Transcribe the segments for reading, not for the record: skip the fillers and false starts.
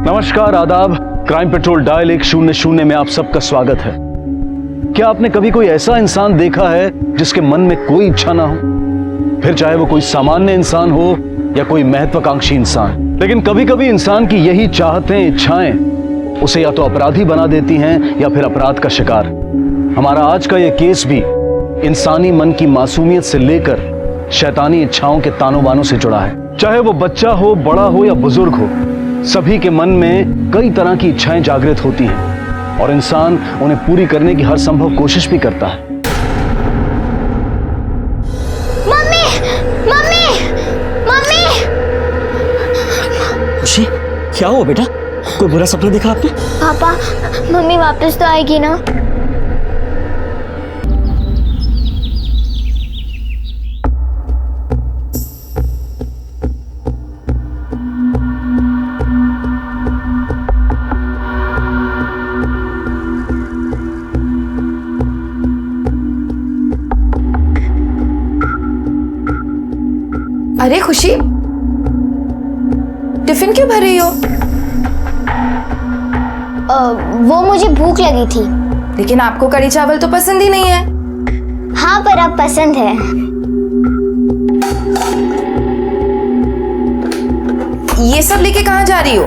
नमस्कार, आदाब। Crime petrol dial 100 में आप सबका स्वागत है। क्या आपने कभी कोई ऐसा इंसान देखा है जिसके मन में कोई इच्छा ना हो? फिर चाहे वो कोई सामान्य इंसान हो या कोई महत्वाकांक्षी इंसान। लेकिन कभी कभी इंसान की यही चाहतें, इच्छाएं उसे या तो अपराधी बना देती हैं या फिर अपराध का शिकार। हमारा आज का यह केस भी इंसानी मन की मासूमियत से लेकर शैतानी इच्छाओं के तानों बानों से जुड़ा है। चाहे वो बच्चा हो, बड़ा हो या बुजुर्ग हो, सभी के मन में कई तरह की इच्छाएं जागृत होती हैं और इंसान उन्हें पूरी करने की हर संभव कोशिश भी करता है। Mummy, mummy, mummy. खुशी, क्या हुआ बेटा? कोई बुरा सपना देखा आपने? पापा, मम्मी वापस तो आएगी ना? अरे खुशी, टिफिन क्यों भर रही हो? वो मुझे भूख लगी थी। लेकिन आपको कढ़ी चावल तो पसंद ही नहीं है। हाँ, पर अब पसंद है। ये सब लेके कहाँ जा रही हो?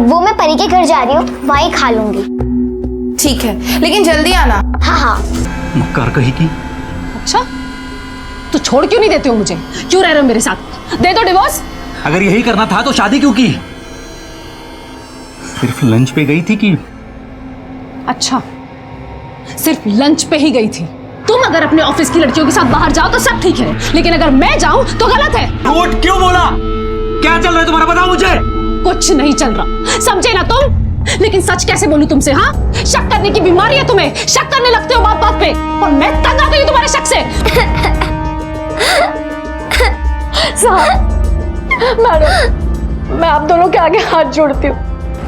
वो मैं परी के घर जा रही हूँ, वहीं खा लूंगी। ठीक है, लेकिन जल्दी आना। हाँ हाँ। मक्कार कही की। अच्छा, तो छोड़ क्यों नहीं देते हो मुझे? क्यों रह रहे हो मेरे साथ? दे दो डिवोर्स। अगर यही करना था तो शादी क्यों की? सिर्फ लंच पे गई थी कि? अच्छा, सिर्फ लंच पे ही गई थी। तुम अगर अपने ऑफिस की लड़कियों के साथ बाहर जाओ तो सब ठीक है, लेकिन अगर मैं जाऊं तो गलत है। झूठ क्यों बोला? क्या चल रहा है तुम्हारा, बताओ मुझे। कुछ नहीं चल रहा, समझे ना तुम? लेकिन सच कैसे बोलूं तुमसे? हाँ, शक करने की बीमारी है तुम्हें, शक करने लगते हो बात बात पे, और मैं तंग आ गई हूं तुम्हारे शक से। साहब, मैडम, मैं आप दोनों के आगे हाथ जोड़ती हूँ,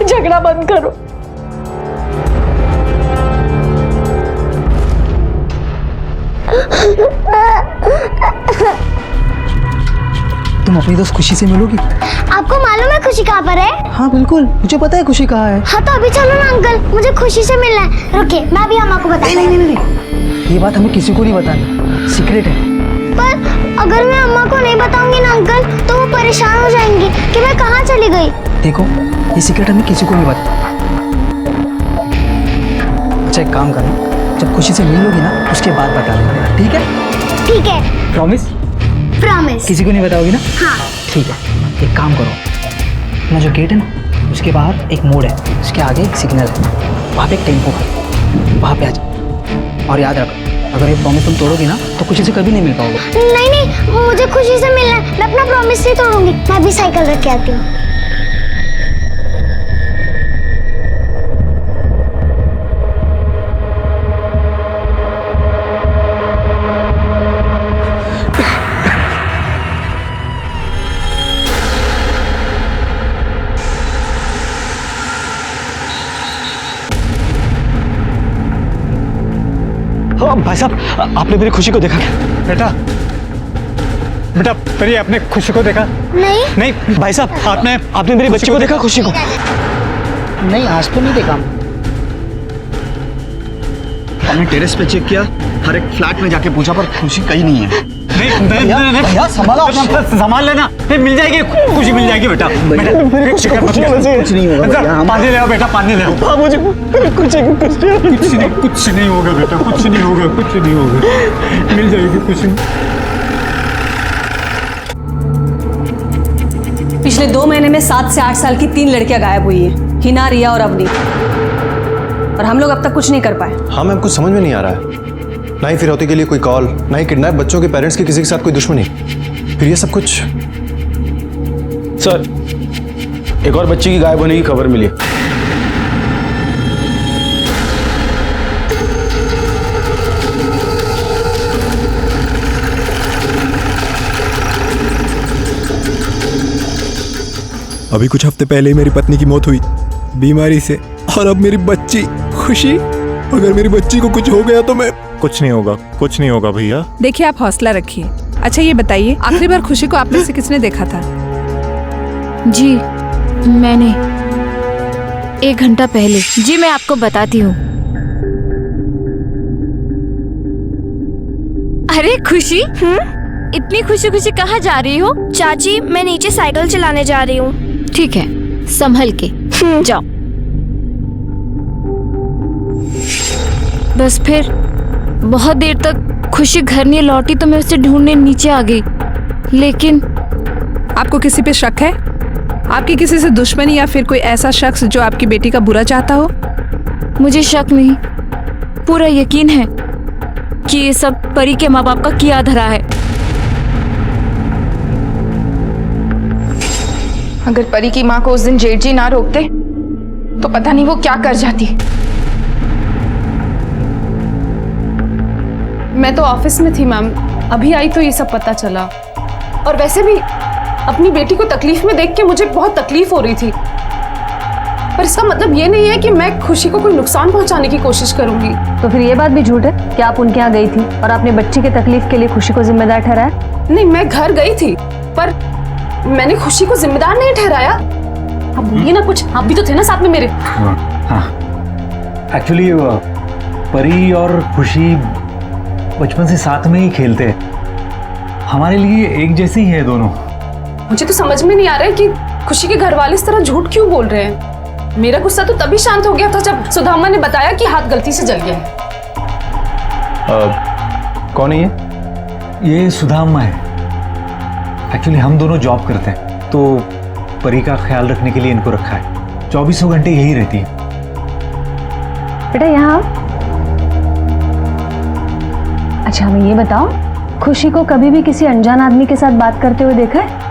झगड़ा बंद करो। तुम अपनी दोस्त खुशी से मिलोगी? आपको मालूम है खुशी कहाँ पर है? हाँ बिल्कुल, मुझे पता है खुशी कहाँ है। हाँ, तो अभी चलो ना अंकल, मुझे खुशी से मिलना है। रुकिए, मैं अभी अम्मा को बताऊंगी। नहीं, ये बात हमें किसी को नहीं बतानी, सीक्रेट है। पर अगर मैं अम्मा को नहीं बताऊंगी ना अंकल, तो वो परेशान हो जाएंगी कि मैं कहाँ चली गई। देखो, ये सीक्रेट हमें किसी को नहीं बता। अच्छा, एक काम करना, जब खुशी से मिल लोगी ना उसके बाद बता देना, ठीक है? ठीक है। प्रॉमिस? प्रॉमिस। किसी को नहीं बताओगी ना? हाँ। ठीक है, एक काम करो, अपना जो गेट है ना उसके बाहर एक मोड़ है, उसके आगे एक सिग्नल है, वहाँ पे एक टेम्पो है, वहाँ पे आ जाओ। और याद रखो, अगर ये प्रॉमिस तुम तोड़ोगी ना तो खुशी से कभी नहीं मिल पाओगे। नहीं नहीं, मुझे खुशी से मिलना है, मैं अपना प्रॉमिस नहीं तोड़ूंगी। मैं भी साइकिल रख के आती हूँ। भाई साहब, आपने मेरी खुशी को देखा क्या? बेटा, बेटा परी, आपने खुशी को देखा? नहीं। भाई साहब, आपने मेरी बच्ची को देखा, खुशी को? नहीं, आज तो नहीं देखा। हमने टेरेस पे चेक किया, हर एक फ्लैट में जाके पूछा, पर खुशी कहीं नहीं है। नहीं, भैया संभालो, संभाल लेना, मिल जाएगी खुशी, मिल जाएगी बेटा। कुछ नहीं होगा। पानी ले आओ बेटा, पानी ले आओ। मुझे कुछ नहीं होगा बेटा, कुछ नहीं होगा, मिल जाएगी खुशी। पिछले 2 महीने में 7 से 8 साल की 3 लड़कियां गायब हुई हैं, हिना, रिया और अवनी, और हम लोग अब तक कुछ नहीं कर पाए। हाँ मैम, कुछ समझ में नहीं आ रहा है। ना ही फिरौती के लिए कोई कॉल, ना ही किडनैप बच्चों के पेरेंट्स की किसी के साथ कोई दुश्मनी, फिर ये सब कुछ। सर, एक और बच्ची की गायब होने की खबर मिली। अभी कुछ हफ्ते पहले ही मेरी पत्नी की मौत हुई बीमारी से, और अब मेरी बच्ची खुशी। अगर मेरी बच्ची को कुछ हो गया तो मैं। कुछ नहीं होगा, कुछ नहीं होगा भैया। देखिए, आप हौसला रखिए। अच्छा ये बताइए, आखिरी बार खुशी को आप में से किसने देखा था? जी मैंने। 1 घंटा पहले। जी मैं आपको बताती हूँ। अरे खुशी, इतनी खुशी खुशी कहाँ जा रही हो? चाची मैं नीचे साइकिल चलाने जा रही हूँ। ठीक है, संभल के जाओ। बस फिर बहुत देर तक खुशी घर नहीं लौटी तो मैं उसे ढूंढने नीचे आ गई, लेकिन आपको किसी पे शक है? आपकी किसी से दुश्मनी या फिर कोई ऐसा शख्स जो आपकी बेटी का बुरा चाहता हो? मुझे शक नहीं, पूरा यकीन है कि ये सब परी के माँ बाप का किया धरा है। अगर परी की माँ को उस दिन जेठ जी ना रोकते तो पता नहीं वो क्या कर जाती। मैं तो ऑफिस में थी मैम, अभी आई तो ये सब पता चला। और वैसे भी अपनी बेटी को तकलीफ में देख के मुझे बहुत तकलीफ हो रही थी, पर इसका मतलब ये नहीं है कि मैं खुशी को कोई नुकसान पहुंचाने की कोशिश करूंगी। तो फिर ये बात भी झूठ है कि आप उनके यहाँ गई थी और अपने बच्ची की तकलीफ के लिए खुशी को जिम्मेदार ठहराया? नहीं, मैं घर गई थी पर मैंने खुशी को जिम्मेदार नहीं ठहराया। अब बोलिए ना कुछ, आप भी तो थे ना साथ में मेरे। हाँ, एक्चुअली परी और खुशी बचपन से साथ में ही खेलते हैं। हमारे लिए एक जैसे ही है दोनों। मुझे तो समझ में नहीं आ रहा है कि खुशी के घर वाले इस तरह झूठ क्यों बोल रहे हैं। मेरा गुस्सा तो तभी शांत हो गया था जब सुदामा ने बताया कि हाथ गलती से जल गया है। कौन है ये सुदामा है। एक्चुअली हम दोनों जॉब करते हैं तो परी का ख्याल रखने के लिए इनको रखा है। 24 घंटे यही रहती है। बेटा यहाँ। अच्छा हमें ये बताओ, खुशी को कभी भी किसी अनजान आदमी के साथ बात करते हुए देखा है?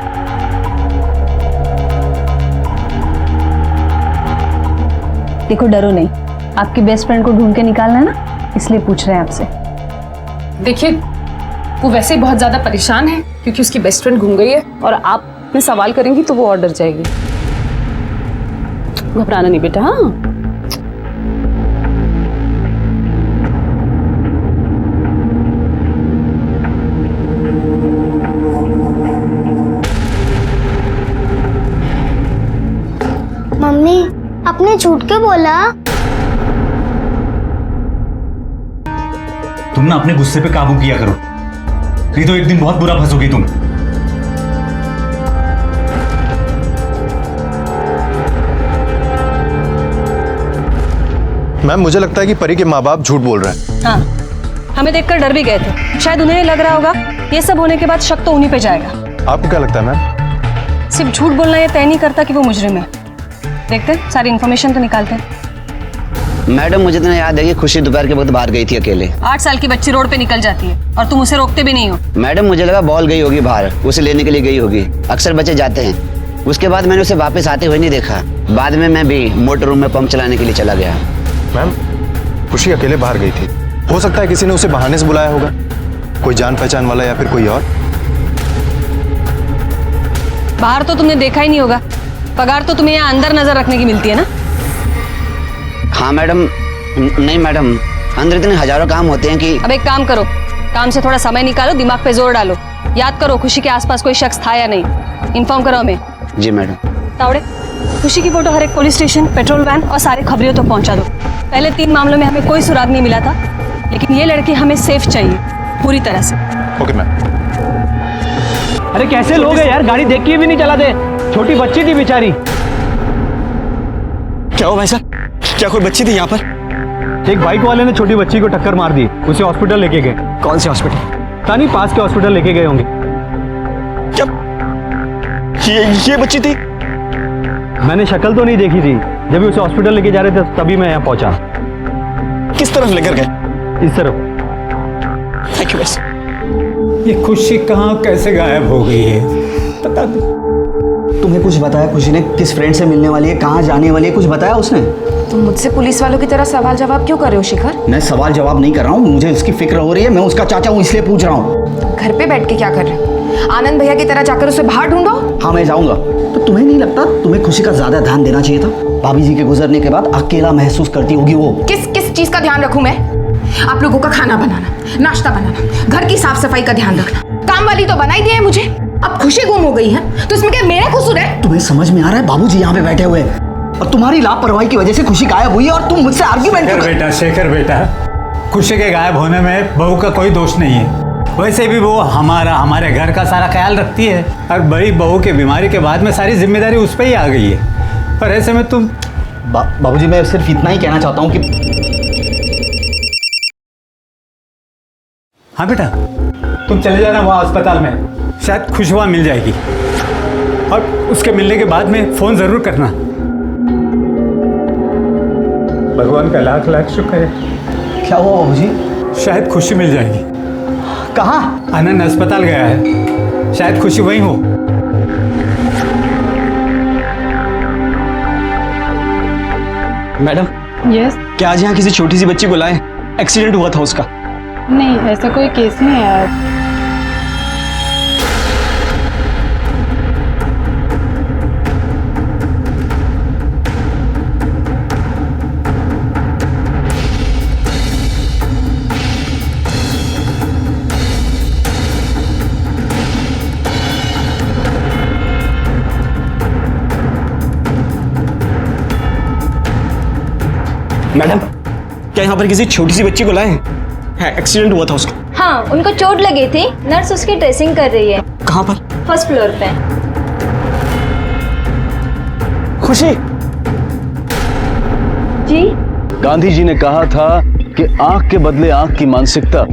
देखो डरो नहीं, आपकी बेस्ट फ्रेंड को ढूंढ के निकालना है ना, इसलिए पूछ रहे हैं आपसे। देखिए वो वैसे ही बहुत ज्यादा परेशान है क्योंकि उसकी बेस्ट फ्रेंड घूम गई है, और आप में सवाल करेंगी तो वो और डर जाएगी। घबराना नहीं बेटा। हाँ मम्मी आपने झूठ क्यों बोला? तुम ना अपने गुस्से पे काबू किया करो, नहीं तो एक दिन बहुत बुरा फंसोगी तुम। मैम मुझे लगता है कि परी के माँ बाप झूठ बोल रहे हैं। हाँ, हमें देखकर डर भी गए थे। शायद उन्हें लग रहा होगा ये सब होने के बाद शक तो उन्हीं पे जाएगा। आपको क्या लगता है मैम? सिर्फ झूठ बोलना ये तय नहीं करता कि वो मुजरिम है। देखते हैं, सारी इन्फॉर्मेशन तो निकालते हैं। मैडम मुझे तो याद है कि खुशी दोपहर के वक्त बाहर गई थी अकेले। 8 साल की बच्ची रोड पे निकल जाती है और तुम उसे रोकते भी नहीं हो। मैडम मुझे लगा बॉल गई होगी बाहर, उसे लेने के लिए गई होगी। अक्सर बच्चे जाते हैं। उसके बाद मैंने उसे वापस आते हुए नहीं देखा। बाद में मैं भी मोटर रूम में पंप चलाने के लिए चला गया। मैम खुशी अकेले बाहर गई थी, हो सकता है किसी ने उसे बहाने से बुलाया होगा, कोई जान पहचान वाला या फिर कोई और। बाहर तो तुमने देखा ही नहीं होगा, पगार तो तुम्हें यहाँ अंदर नजर रखने की मिलती है ना? हाँ मैडम। नहीं मैडम, अंदर इतने हजारों काम होते हैं कि। अब एक काम करो, काम से थोड़ा समय निकालो, दिमाग पे जोर डालो, याद करो खुशी के आसपास कोई शख्स था या नहीं। इन्फॉर्म करो हमें। जी मैडम। तावड़े, खुशी की फोटो हर एक पुलिस स्टेशन, पेट्रोल वैन और सारे खबरियों तक पहुंचा दो। पहले 3 मामलों में हमें कोई सुराग नहीं मिला था, लेकिन ये लड़की हमें सेफ चाहिए पूरी तरह से। Okay ma'am. अरे कैसे लोग हैं यार, गाड़ी देख के भी नहीं चला दे। छोटी बच्ची थी बेचारी। क्या हो भाई साहब, क्या कोई बच्ची थी यहाँ पर? एक बाइक वाले ने छोटी बच्ची को टक्कर मार दी, उसे हॉस्पिटल लेके गए। कौन से हॉस्पिटल? पता नहीं, पास के हॉस्पिटल लेके गए होंगे। क्या ये बच्ची थी? मैंने शक्ल तो नहीं देखी थी, जब भी उसे हॉस्पिटल लेके जा रहे थे तभी मैं यहाँ पहुंचा। किस तरफ लेकर गए? इस तरफ। थैंक यू बस। ये खुशी कहाँ कैसे गायब हो गई है, पता नहीं। तुम्हें कुछ बताया खुशी ने? किस फ्रेंड से मिलने वाली है, कहाँ जाने वाली है, कुछ बताया उसने? तुम मुझसे पुलिस वालों की तरह सवाल जवाब क्यों कर रहे हो शिखर? मैं सवाल जवाब नहीं कर रहा हूँ, मुझे उसकी फिक्र हो रही है। मैं उसका चाचा हूँ इसलिए पूछ रहा हूँ। घर पे बैठ के क्या कर रहे हो? आनंद भैया की तरह जाकर उसे बाहर ढूंढो। हाँ मैं जाऊंगा। तो तुम्हें नहीं लगता तुम्हें खुशी का ज्यादा ध्यान देना चाहिए था? भाभी जी के गुजरने के बाद अकेला महसूस करती होगी वो। किस किस चीज का ध्यान रखूं मैं? आप लोगों का खाना बनाना, नाश्ता बनाना, घर की साफ सफाई का ध्यान रखना। काम वाली तो बना ही दिया है मुझे। अब खुशी गुम हो गई है तो इसमें क्या मेरा कसूर है? तुम्हें समझ में आ रहा है बाबूजी यहाँ पे बैठे हुए हैं? और तुम्हारी लापरवाही की वजह से खुशी गायब हुई और तुम मुझसे आर्ग्यूमेंट शेखर बेटा, शेखर बेटा, खुशी के गायब होने में बहू का कोई दोष नहीं है। वैसे भी वो हमारे घर का सारा ख्याल रखती है और बड़ी बहू की बीमारी के बाद में सारी जिम्मेदारी उस पर ही आ गई है। और ऐसे में तुम बाबूजी, मैं सिर्फ इतना ही कहना चाहता हूँ कि हाँ बेटा, तुम चले जाना वहाँ अस्पताल में, शायद खुशबू मिल जाएगी। और उसके मिलने के बाद में फ़ोन ज़रूर करना। भगवान का लाख लाख शुक्र है। क्या हुआ बाबूजी? शायद खुशी मिल जाएगी। कहाँ? आनंद अस्पताल गया है, शायद खुशी वहीं हो। मैडम। यस। क्या आज यहाँ किसी छोटी सी बच्ची को लाएं? एक्सीडेंट हुआ था उसका। नहीं, ऐसा कोई केस नहीं है। मैडम, क्या यहाँ पर किसी छोटी सी बच्ची को लाएं? है, एक्सीडेंट हुआ था उसका। हाँ, उनको चोट लगी थी। नर्स उसकी ड्रेसिंग कर रही है। कहाँ पर? फर्स्ट फ्लोर पे। खुशी जी। गांधी जी ने कहा था कि आंख के बदले आंख की मानसिकता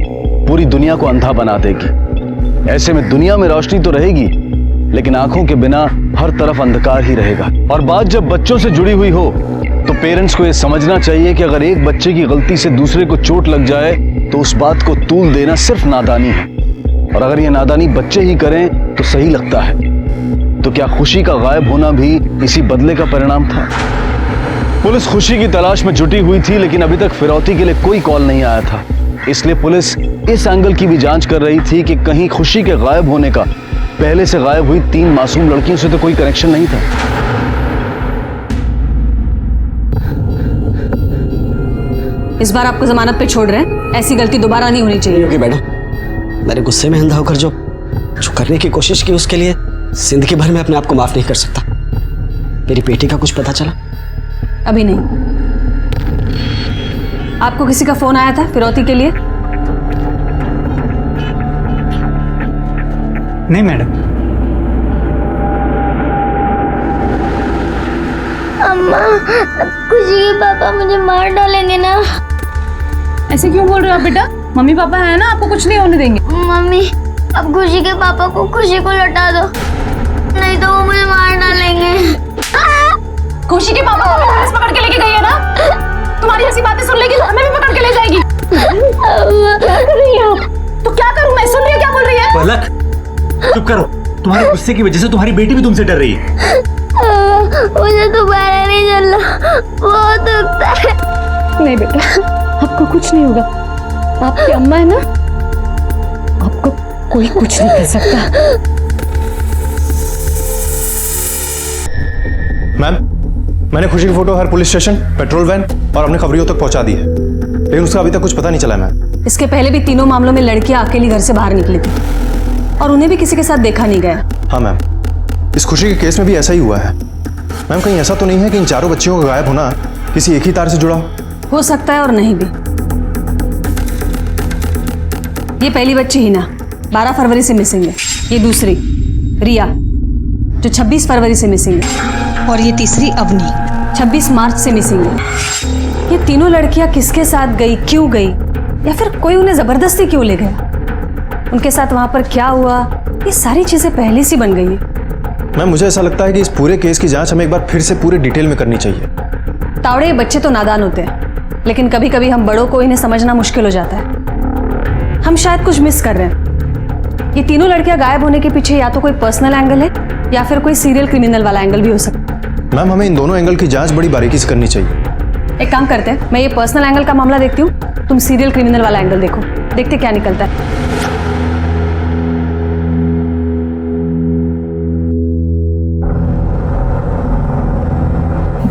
पूरी दुनिया को अंधा बना देगी। ऐसे में दुनिया में रोशनी तो रहेगी, लेकिन आंखों के बिना हर तरफ अंधकार ही रहेगा। और बात जब बच्चों से जुड़ी हुई हो तो पेरेंट्स को यह समझना चाहिए कि अगर एक बच्चे की गलती से दूसरे को चोट लग जाए तो उस बात को तूल देना सिर्फ नादानी है। और अगर ये नादानी बच्चे ही करें तो सही लगता है। तो क्या खुशी का गायब होना भी इसी बदले का परिणाम था? पुलिस खुशी की तलाश में जुटी हुई थी, लेकिन अभी तक फिरौती के लिए कोई कॉल नहीं आया था। इसलिए पुलिस इस एंगल की भी जांच कर रही थी कि कहीं खुशी के गायब होने का पहले से गायब हुई 3 मासूम लड़कियों से तो कोई कनेक्शन नहीं था। इस बार आपको जमानत पे छोड़ रहे हैं। ऐसी गलती दोबारा नहीं होनी चाहिए। ओके मैडम, मैंने गुस्से में अंधा होकर जो करने की कोशिश की उसके लिए जिंदगी भर में अपने आप को माफ नहीं कर सकता। मेरी बेटी का कुछ पता चला? अभी नहीं। आपको किसी का फोन आया था फिरौती के लिए? नहीं मैडम। अम्मा, खुशी के पापा मुझे मार डालेंगे ना? ऐसे क्यों बोल रहे हो आप बेटा? मम्मी पापा है ना, आपको कुछ नहीं होने देंगे। मम्मी, अब खुशी के पापा को खुशी को लौटा दो, नहीं तो वो मुझे मार डालेंगे। खुशी के पापा को पुलिस पकड़ के लेके गई है ना? तुम्हारी ऐसी बातें सुन लेगी तो हमें भी पकड़ के ले जाएगी। क्या कर रही हो? तो क्या करूं मैं? सुन रही हो क्या बोल रही है? पलक, चुप करो। तुम्हारे गुस्से की वजह से तुम्हारी बेटी भी तुमसे डर रही है। मुझे दोबारा नहीं चलना, बहुत दुखता है। नहीं बेटा, आपको कुछ नहीं होगा। आपकी अम्मा है ना, आपको कोई कुछ नहीं कर सकता। मैम, मैंने खुशी की फोटो हर पुलिस स्टेशन, पेट्रोल वैन और अपने खबरियों तक पहुंचा दी है, लेकिन उसका अभी तक कुछ पता नहीं चला मैम। इसके पहले भी तीनों मामलों में लड़कियां अकेली घर से बाहर निकली थी और उन्हें भी किसी के साथ देखा नहीं गया। हाँ मैम, इस खुशी के केस में भी ऐसा ही हुआ है। मैम, कहीं ऐसा तो नहीं है कि इन चारों बच्चियों का गायब होना किसी एक ही तार से जुड़ा हो सकता है और नहीं भी। ये पहली बच्ची हिना 12 फरवरी से मिसिंग है। ये दूसरी रिया जो 26 फरवरी से मिसिंग है, और ये तीसरी अवनी 26 मार्च से मिसिंग है। ये तीनों लड़कियां किसके साथ गई, क्यों गई, या फिर कोई उन्हें जबरदस्ती क्यों ले गया, उनके साथ वहां पर क्या हुआ, ये सारी चीजें पहले से बन गई है। मैम, मुझे ऐसा लगता है कि इस पूरे केस की जांच हमें एक बार फिर से पूरे डिटेल में करनी चाहिए। तावड़े, बच्चे तो नादान होते हैं, लेकिन कभी कभी हम बड़ों को इन्हें समझना मुश्किल हो जाता है। हम शायद कुछ मिस कर रहे हैं। ये तीनों लड़कियां गायब होने के पीछे या तो कोई पर्सनल एंगल है या फिर कोई सीरियल क्रिमिनल वाला एंगल भी हो सकता है। मैम, हमें इन दोनों एंगल की जांच बड़ी बारीकी से करनी चाहिए। एक काम करते हैं, मैं ये पर्सनल एंगल का मामला देखती हूँ, तुम सीरियल क्रिमिनल वाला एंगल देखो, देखते क्या निकलता है।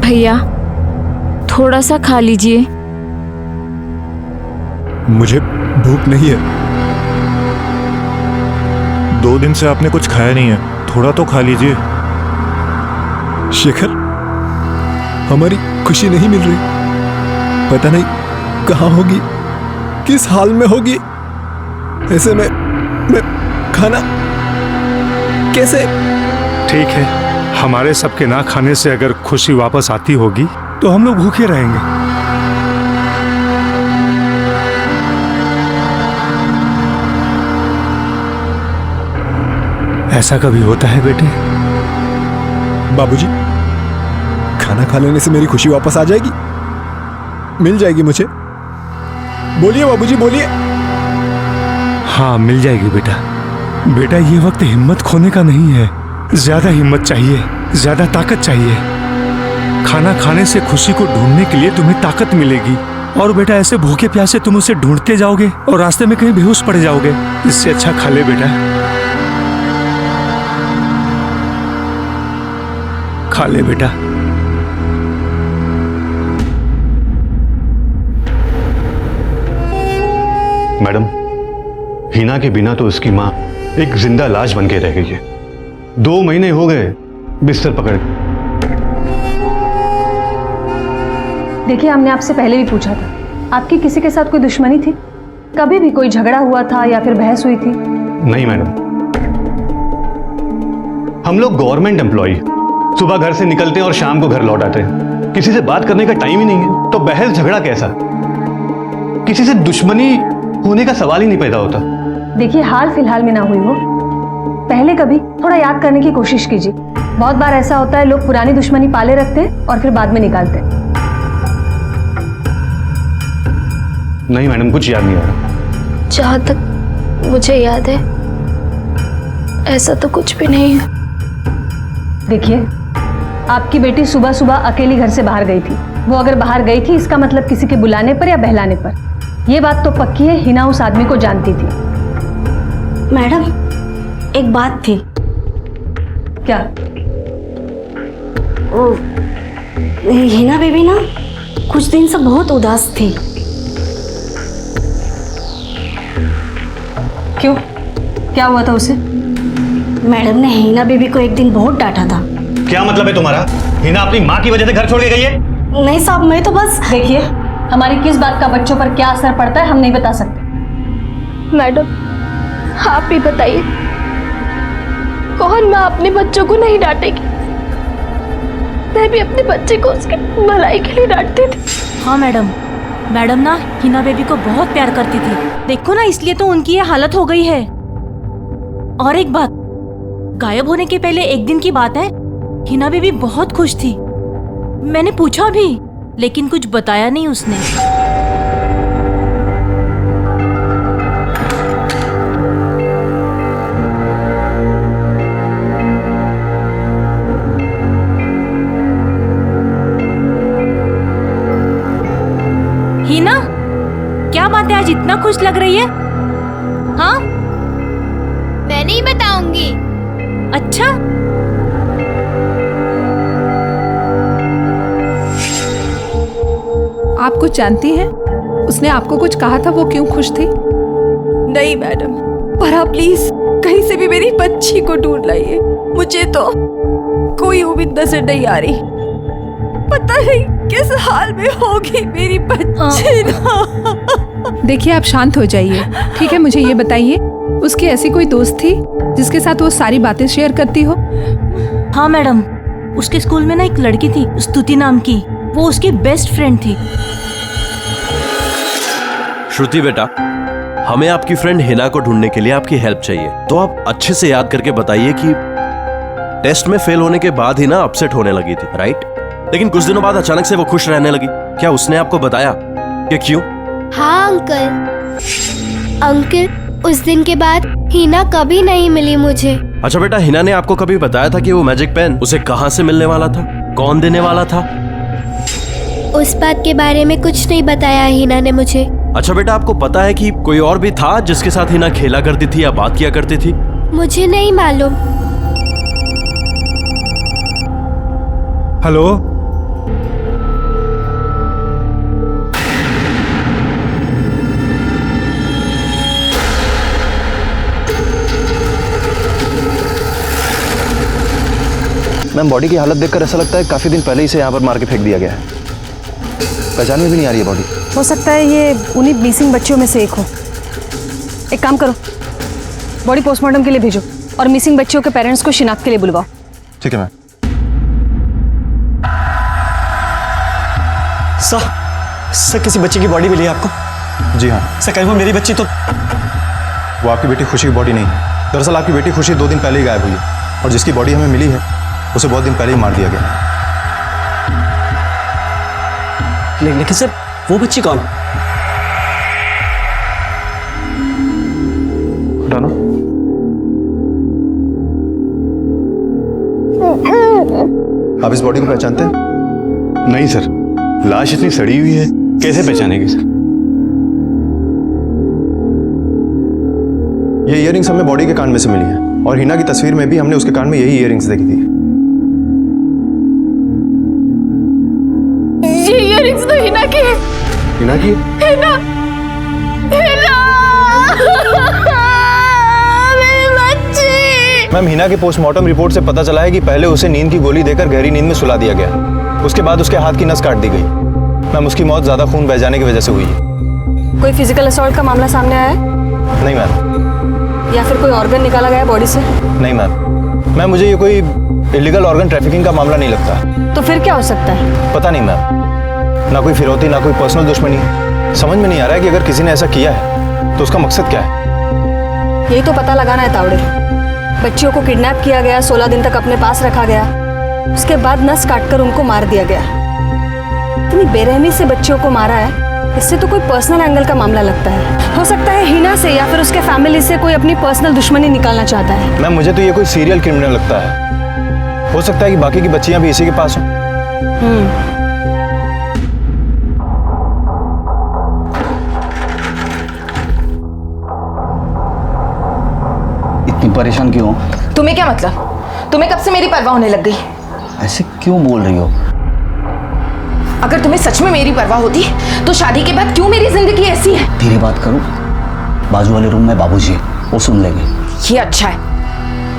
भैया, थोड़ा सा खा लीजिए। मुझे भूख नहीं है। 2 दिन से आपने कुछ खाया नहीं है, थोड़ा तो खा लीजिए। शेखर, हमारी खुशी नहीं मिल रही। पता नहीं कहाँ होगी, किस हाल में होगी। ऐसे में मैं खाना कैसे? ठीक है, हमारे सबके ना खाने से अगर खुशी वापस आती होगी तो हम लोग भूखे रहेंगे। ऐसा कभी होता है बेटे? बाबूजी, खाना खा लेने से मेरी खुशी वापस आ जाएगी, मिल जाएगी मुझे? बोलिए बाबूजी, बोलिए। हाँ, मिल जाएगी बेटा। बेटा, ये वक्त हिम्मत खोने का नहीं है। ज्यादा हिम्मत चाहिए, ज्यादा ताकत चाहिए। खाना खाने से खुशी को ढूंढने के लिए तुम्हें ताकत मिलेगी। और बेटा, ऐसे भूखे प्यासे तुम उसे ढूंढते जाओगे और रास्ते में कहीं बेहोश पड़ जाओगे। इससे अच्छा खा ले बेटा, खा ले बेटा। मैडम, हिना के बिना तो उसकी माँ एक जिंदा लाश बन के रह गई है। 2 महीने हो गए बिस्तर पकड़। देखिए, हमने आपसे पहले भी पूछा था, आपकी किसी के साथ कोई दुश्मनी थी? कभी भी कोई झगड़ा हुआ था या फिर बहस हुई थी? नहीं मैडम, हम लोग गवर्नमेंट एम्प्लॉय, सुबह घर से निकलते हैं और शाम को घर लौट आते हैं। किसी से बात करने का टाइम ही नहीं है, तो बहस झगड़ा कैसा? किसी से दुश्मनी होने का सवाल ही नहीं पैदा होता। देखिए, हाल फिलहाल में ना हुई हो, पहले कभी थोड़ा याद करने की कोशिश कीजिए। बहुत बार ऐसा होता है, लोग पुरानी दुश्मनी पाले रखते हैं और फिर बाद में निकालते हैं। नहीं मैडम, कुछ याद नहीं आ रहा। जहाँ तक मुझे याद है, ऐसा तो कुछ भी नहीं है। देखिए, आपकी बेटी सुबह सुबह अकेली घर से बाहर गई थी। वो अगर बाहर गई थी, इसका मतलब किसी के बुलाने पर या बहलाने पर। यह बात तो पक्की है, हिना उस आदमी को जानती थी। मैडम, एक बात थी। क्या? हिना बेबी ना कुछ दिन से बहुत उदास थी। क्यों? क्या हुआ था उसे? मैडम ने हिना बेबी को एक दिन बहुत डांटा था। क्या मतलब है तुम्हारा? हिना अपनी माँ की वजह से घर छोड़ के गई है? नहीं साहब, मैं तो बस। देखिए, हमारी किस बात का बच्चों पर क्या असर पड़ता है हम नहीं बता सकते। मैडम, आप ही बताइए, कौन माँ अपने बच्चों को नहीं डांटेगी? मैं भी अपने बच्चे को उसकी भलाई के लिए डांटती थी। हाँ मैडम, मैडम ना हिना बेबी को बहुत प्यार करती थी। देखो ना, इसलिए तो उनकी ये हालत हो गई है। और एक बात, गायब होने के पहले एक दिन की बात है, हिना बेबी बहुत खुश थी। मैंने पूछा भी, लेकिन कुछ बताया नहीं उसने। हिना, क्या बात है, आज इतना खुश लग रही है? हाँ, मैं नहीं बताऊंगी। अच्छा, आप कुछ जानती हैं? उसने आपको कुछ कहा था, वो क्यों खुश थी? नहीं मैडम, पर आप प्लीज कहीं से भी मेरी बच्ची को ढूंढ लाइए। मुझे तो कोई उम्मीद नजर नहीं आ रही। पता नहीं किस हाल में होगी मेरी बच्ची ना। देखिए, आप शांत हो जाइए, ठीक है? मुझे ये बताइए, उसकी ऐसी कोई दोस्त थी जिसके साथ वो सारी बातें शेयर करती हो? हाँ मैडम, उसके स्कूल में ना एक लड़की थी, स्तुति नाम की। वो उसकी बेस्ट फ्रेंड थी। श्रुति बेटा, हमें आपकी फ्रेंड हिना को ढूंढने के लिए आपकी हेल्प चाहिए। तो आप अच्छे से याद करके बताइए कि टेस्ट में फेल होने के बाद ही ना अपसेट होने लगी थी, राइट? लेकिन कुछ दिनों बाद अचानक से वो खुश रहने लगी। क्या उसने आपको बताया कि क्यों? हाँ अंकल, उस दिन के बाद हिना कभी नहीं मिली मुझे। अच्छा बेटा, हिना ने आपको कभी बताया था कि वो मैजिक पेन उसे कहाँ से मिलने वाला था, कौन देने वाला था? उस बात के बारे में कुछ नहीं बताया हिना ने मुझे। अच्छा बेटा, आपको पता है कि कोई और भी था जिसके साथ हिना खेला करती थी या बात किया करती थी? मुझे नहीं मालूम। हेलो, मैडम, बॉडी की हालत देखकर ऐसा लगता है काफी दिन पहले इसे यहाँ पर मार के फेंक दिया गया है। पहचान में भी नहीं आ रही है बॉडी। हो सकता है ये उन्हीं मिसिंग बच्चियों में से एक हो। एक काम करो, बॉडी पोस्टमार्टम के लिए भेजो और मिसिंग बच्चियों के पेरेंट्स को शिनाख्त के लिए बुलवाओ। ठीक है मैम। सर किसी बच्ची की बॉडी मिली है आपको? जी हाँ सर, कहीं वो मेरी बच्ची तो? वो आपकी बेटी खुशी की बॉडी नहीं है। दरअसल आपकी बेटी खुशी 2 दिन पहले ही गायब हुई है और जिसकी बॉडी हमें मिली है उसे बहुत दिन पहले ही मार दिया गया। लेकिन सर वो बच्ची कौन? हटाना। आप इस बॉडी को पहचानते हैं? नहीं सर, लाश इतनी सड़ी हुई है, कैसे पहचानेगी सर? ये इयररिंग्स हमें बॉडी के कान में से मिली है और हिना की तस्वीर में भी हमने उसके कान में यही इयररिंग्स देखी थी। ये इयररिंग्स तो हिना की है। हिना की? हिना, हिना, मेरी बच्ची। मैम, हिना के पोस्टमार्टम रिपोर्ट से पता चला है कि पहले उसे नींद की गोली देकर गहरी नींद में सुला दिया गया। उसके बाद उसके हाथ की नस काट दी गई। मैम, उसकी मौत ज्यादा खून बह जाने की वजह से हुई है। कोई फिजिकल असॉल्ट का मामला सामने आया है? नहीं मैम। या फिर कोई ऑर्गन निकाला गया बॉडी से? नहीं मैम। मैम, मुझे ये कोई इलीगल ऑर्गन ट्रैफिकिंग का मामला नहीं लगता। तो फिर क्या हो सकता है? पता नहीं मैम, ना कोई फिरौती ना कोई पर्सनल दुश्मनी। समझ में नहीं आ रहा है कि अगर किसी ने ऐसा किया है तो उसका मकसद क्या है। यही तो पता लगाना है तावड़े। बच्चियों को किडनैप किया गया, 16 दिन तक अपने पास रखा गया, उसके बाद नस काटकर उनको मार दिया गया। इतनी बेरहमी से बच्चियों को मारा है, इससे तो कोई पर्सनल एंगल का मामला लगता है। हो सकता है हिना से या फिर उसके फैमिली से कोई अपनी पर्सनल दुश्मनी निकालना चाहता है। मैम, मुझे तो ये कोई सीरियल क्रिमिनल लगता है। हो सकता है कि बाकी की बच्चियां भी इसी के पास हों। इतनी परेशान क्यों? तुम्हें क्या मतलब? तुम्हें कब से मेरी परवाह होने लग गई? ऐसे क्यों बोल रही हो? अगर तुम्हें सच में मेरी परवाह होती तो शादी के बाद क्यों मेरी जिंदगी ऐसी है? धीरे बात करो, बाजू वाले रूम में बाबूजी है, वो सुन लेंगे। ये अच्छा है।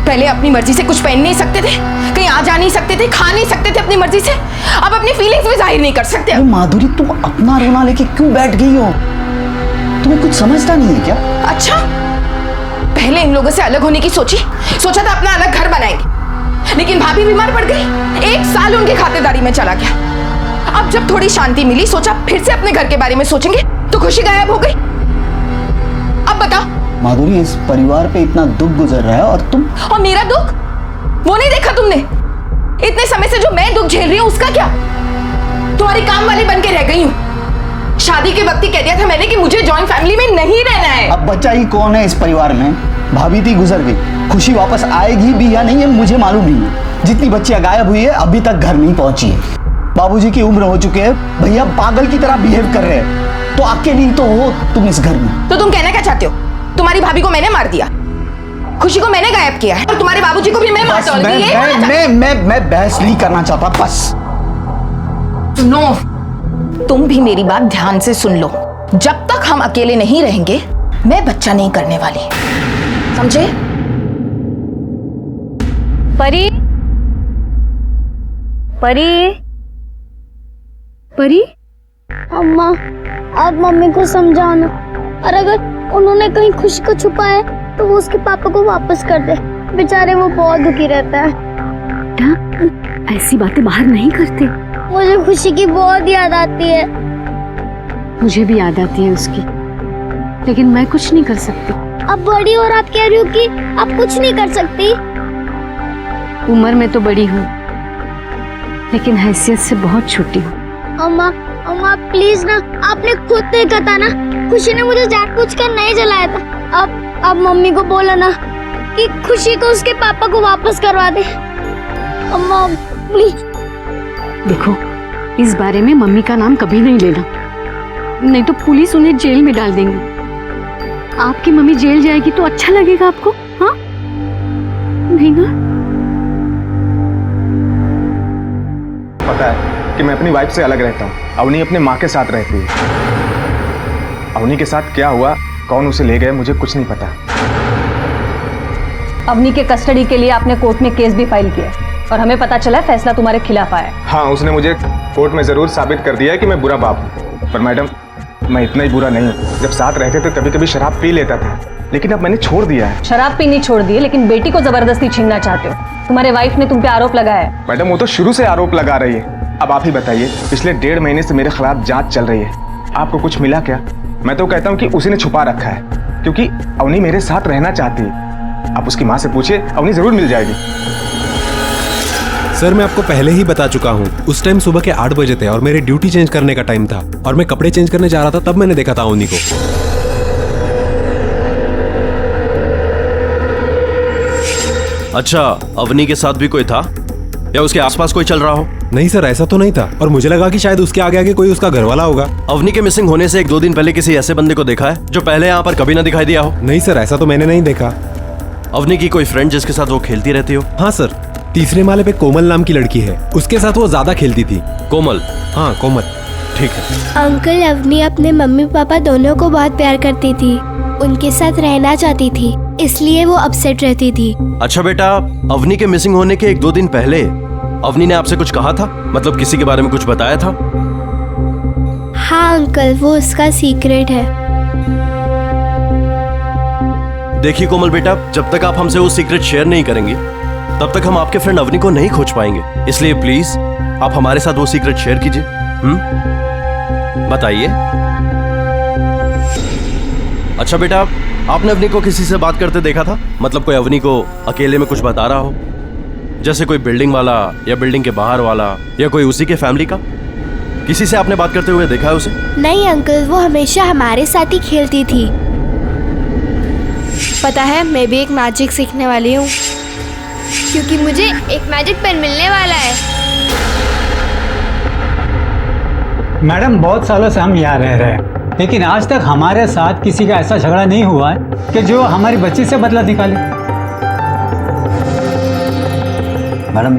पहले अपनी मर्जी से कुछ पहन नहीं सकते थे, कहीं आ जा नहीं सकते थे, खा नहीं सकते थे अपनी मर्जी से, अब अपनी फीलिंग्स भी जाहिर नहीं कर सकते। माधुरी, तुम अपना रोना लेके क्यों बैठ गई हो? तुम्हें कुछ समझता नहीं है क्या? अच्छा, पहले इन लोगों से अलग होने की सोचा था अपना अलग घर बनाएंगे, लेकिन भाभी बीमार पड़ गई, 1 साल उनकी खातिरदारी में चला गया। अब जब थोड़ी शांति मिली, सोचा फिर से अपने घर के बारे में सोचेंगे, तो खुशी गायब हो गई। अब बताओ माधुरी, इस परिवार पे इतना दुख गुजर रहा है और तुम? और मेरा दुख वो नहीं देखा तुमने? इतने समय से जो मैं दुख झेल रही हूं उसका क्या? तुम्हारी काम वाली बन के रह गई हूं। शादी के वक्त ही कह दिया था मैंने कि मुझे जॉइंट फैमिली में नहीं रहना है। अब बच्चा ही कौन है इस परिवार में? भाभी थी, गुजर गई। खुशी वापस आएगी भी या नहीं है मुझे मालूम नहीं है। जितनी बच्चियां गायब हुई है अभी तक घर नहीं पहुंची है। बाबूजी की उम्र हो चुके हैं, भैया पागल की तरह बिहेव कर रहे हैं, तो अकेली तो हो तुम इस घर में। तो तुम कहना क्या चाहते हो? तुम्हारी भाभी को मैंने मार दिया, खुशी को मैंने गायब किया है और तुम्हारे बाबूजी को भी मैं मार दूंगी। मैं बहस नहीं करना चाहता, बस सुनो, तुम भी मेरी बात ध्यान से सुन लो। जब तक हम अकेले नहीं रहेंगे मैं बच्चा नहीं करने वाली, समझे? परी, परी, परी, अम्मा, आप मम्मी को समझाओ ना, और अगर उन्होंने कहीं खुशी को छुपाया तो वो उसके पापा को वापस कर दे। बेचारे वो बहुत दुखी रहता है। बेटा, ऐसी बातें बाहर नहीं करते। मुझे खुशी की बहुत याद आती है। मुझे भी याद आती है उसकी, लेकिन मैं कुछ नहीं कर सकती। अब बड़ी और आप कह रही हो कि आप कुछ नहीं कर सकती? उम्र में तो बड़ी हूँ, लेकिन हैसियत से बहुत छोटी हूँ। अम्मा, अम्मा प्लीज ना, आपने खुद तो कहा था ना, खुशी ने मुझे जानबूझकर नहीं जलाया था। अब मम्मी को बोला ना कि खुशी को उसके पापा को वापस करवा दे। अम्मा प्लीज। देखो, इस बारे में मम्मी का नाम कभी नहीं लेना, नहीं तो पुलिस उन्हें जेल में डाल देंगी। आपकी मम्मी जेल जाएगी तो अच्छा लगेगा आपको? हाँ नहीं ना? पता है कि मैं अपनी वाइफ से अलग रहता हूँ, अवनी अपने माँ के साथ रहती है। अवनी के साथ क्या हुआ, कौन उसे ले गए, मुझे कुछ नहीं पता। अवनी के कस्टडी के लिए आपने कोर्ट में केस भी फाइल किया और हमें पता चला है फैसला तुम्हारे खिलाफ आया है। हाँ, उसने मुझे कोर्ट में जरूर साबित कर दिया है कि मैं बुरा बाप हूँ, पर मैडम मैं इतना ही बुरा नहीं हूँ। जब साथ रहते तो कभी कभी शराब पी लेता था, लेकिन अब मैंने छोड़ दिया है। शराब पीनी छोड़ दी है, लेकिन बेटी को जबरदस्ती छीनना चाहते हो। तुम्हारे वाइफ ने तुम पे आरोप लगाया है। मैडम वो तो शुरू से आरोप लगा रही है। अब आप ही बताइए, पिछले 1.5 महीने से मेरे खिलाफ जांच चल रही है, आपको कुछ मिला क्या? मैं तो कहता हूँ कि उसी ने छुपा रखा है, क्योंकि अवनी मेरे साथ रहना चाहती है। आप उसकी माँ से पूछिए, अवनी जरूर मिल जाएगी। सर मैं आपको पहले ही बता चुका हूँ, उस टाइम सुबह के 8 बजे थे और मेरे ड्यूटी चेंज करने का टाइम था और मैं कपड़े चेंज करने जा रहा था, तब मैंने देखा था अवनी को। अच्छा, अवनी के साथ भी कोई था या उसके आसपास कोई चल रहा हो? नहीं सर, ऐसा तो नहीं था और मुझे लगा कि शायद उसके आगे आगे कोई उसका घर वाला होगा। अवनी के मिसिंग होने से 1-2 दिन पहले किसी ऐसे बंदे को देखा है जो पहले यहाँ पर कभी ना दिखाई दिया हो? नहीं सर, ऐसा तो मैंने नहीं देखा। अवनी की कोई फ्रेंड जिसके साथ वो खेलती रहती हो? हाँ सर, तीसरे माले पे कोमल नाम की लड़की है, उसके साथ वो ज्यादा खेलती थी। कोमल? हाँ कोमल। ठीक है। अंकल, अवनी अपने मम्मी पापा दोनों को बहुत प्यार करती थी, उनके साथ रहना चाहती थी, इसलिए वो अपसेट रहती थी। अच्छा बेटा, अवनी के मिसिंग होने के 1-2 दिन पहले अवनी ने आपसे कुछ कहा था? मतलब किसी के बारे में कुछ बताया था? हाँ अंकल, वो उसका सीक्रेट है। देखिए कोमल बेटा, जब तक आप हमसे वो सीक्रेट शेयर नहीं करेंगे तब तक हम आपके फ्रेंड अवनी को नहीं खोज पाएंगे। इसलिए प्लीज आप हमारे साथ वो सीक्रेट शेयर कीजिए। बताइए। अच्छा बेटा, आपने अवनी को किसी से बात करते देखा था? मतलब कोई अवनी को अकेले में कुछ बता रहा हो, जैसे कोई बिल्डिंग वाला या बिल्डिंग के बाहर वाला या कोई उसी के फैमिली का? किसी से आपने बात करते हुए देखा है उसे? नहीं अंकल, वो हमेशा हमारे साथ ही खेलती थी। पता है, मैं भी एक मैजिक सीखने वाली हूँ, क्योंकि मुझे एक मैजिक पेन मिलने वाला है। मैडम बहुत सालों से हम यहाँ रह रहे हैं, लेकिन आज तक हमारे साथ किसी का ऐसा झगड़ा नहीं हुआ है कि जो हमारी बच्ची से बदला निकाले। मैडम,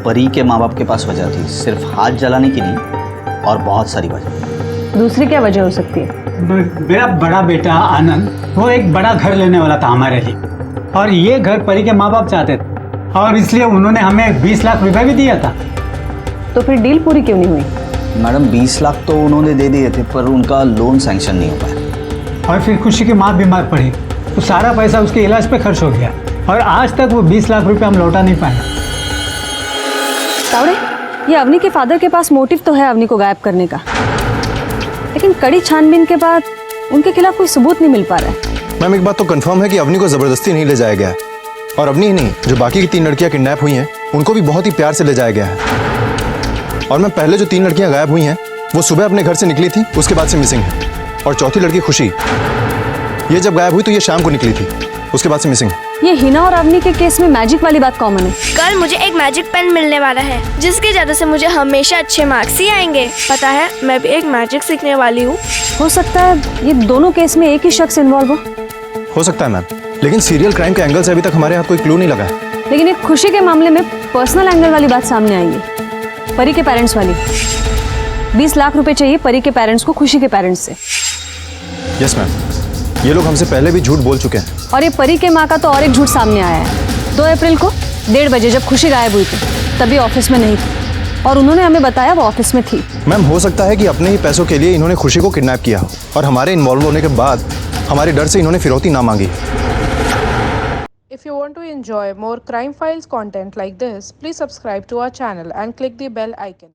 परी के माँ बाप के पास वजह थी, सिर्फ हाथ जलाने की नहीं और बहुत सारी वजह। दूसरी क्या वजह हो सकती है? मेरा बड़ा बेटा आनंद, वो एक बड़ा घर लेने वाला था हमारे लिए, और ये घर परी के माँ बाप चाहते थे और इसलिए उन्होंने हमें 20 लाख रुपए भी दिया था। तो फिर डील पूरी क्यों नहीं हुई? मैडम 20 लाख तो उन्होंने दे दिए थे, पर उनका लोन सैंक्शन नहीं हो पाया। और फिर खुशी की माँ बीमार पड़ी तो सारा पैसा उसके इलाज पे खर्च हो गया और आज तक वो 20 लाख रुपए हम लौटा नहीं पाए। तावड़े, ये अवनी के फादर के पास मोटिव तो है अवनी को गायब करने का, लेकिन कड़ी छानबीन के बाद उनके खिलाफ कोई सबूत नहीं मिल पा रहा है। मैम एक बात तो कंफर्म है कि अवनी को जबरदस्ती नहीं ले जाया गया है, और अवनी ही नहीं, जो बाकी की 3 लड़कियां किडनैप हुई हैं उनको भी बहुत ही प्यार से ले जाया गया है। और मैम पहले जो 3 लड़कियां गायब हुई हैं वो सुबह अपने घर से निकली थी, उसके बाद से मिसिंग है। और चौथी लड़की खुशी, ये जब गायब हुई तो ये शाम को निकली थी, उसके बाद से मिसिंग है। ये हिना और अवनी के केस में मैजिक वाली बात कॉमन है। कल मुझे एक मैजिक पेन मिलने वाला है, जिसकी वजह से मुझे हमेशा अच्छे मार्क्स ही आएंगे। पता है, मैं भी एक मैजिक सीखने वाली हूँ। हो सकता है ये दोनों केस में एक ही शख्स इन्वॉल्व हो सकता है मैम, लेकिन सीरियल क्राइम के एंगल से अभी तक हमारे हाथ कोई क्लू नहीं लगा है। लेकिन एक खुशी के मामले में पर्सनल एंगल वाली बात सामने आई है, परी के पेरेंट्स वाली। 20 लाख रुपए चाहिए परी के पेरेंट्स को खुशी के पेरेंट्स से। यस मैम, ये लोग हमसे पहले भी झूठ बोल चुके हैं। और ये परी के माँ का तो और एक झूठ सामने आया है। 2 अप्रैल को 1:30 बजे जब खुशी गायब हुई थी तभी ऑफिस में नहीं थी, और उन्होंने हमें बताया वो ऑफिस में थी। मैम हो सकता है कि अपने ही पैसों के लिए इन्होंने खुशी को किडनैप किया हो, और हमारे इन्वॉल्व होने के बाद हमारे डर से इन्होंने फिरौती ना मांगी। If you want to enjoy more crime files content like this, please subscribe to our channel and click the bell icon.